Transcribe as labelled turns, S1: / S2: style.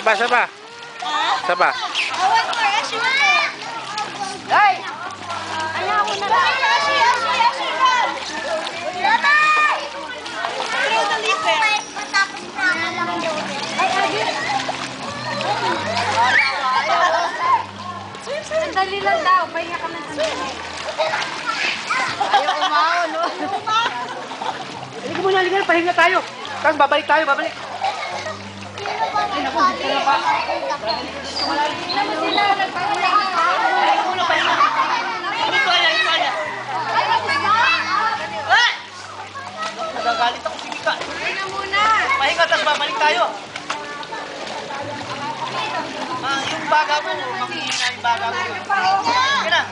S1: Saba, saba. Saba.
S2: Awan mo, Ashi mo. Ay! Ano ako na lang? Ashi, Ashi, Ashi, run! Tatay! Throw the leaf eh. Matapos na ako lang doon. Ay, Agi! Sandali lang daw. Pahinga ka ng sandali. Ayaw umao, no?
S3: Halika muna, halika. Pahinga tayo. Tapos babalik tayo, babalik.
S2: Ay, naku, sila pa. Tingnan mo sila, nagpapahinga.
S3: Halika muna, pahinga. Ito kaya, ito kaya.
S2: Ay, magpahinga.
S3: Ah! Nagagalit ako si Mika.
S2: Pahinga muna.
S3: Pahinga, tapos babalik tayo. Yung baga mo, manghihina yung baga mo. Sige na.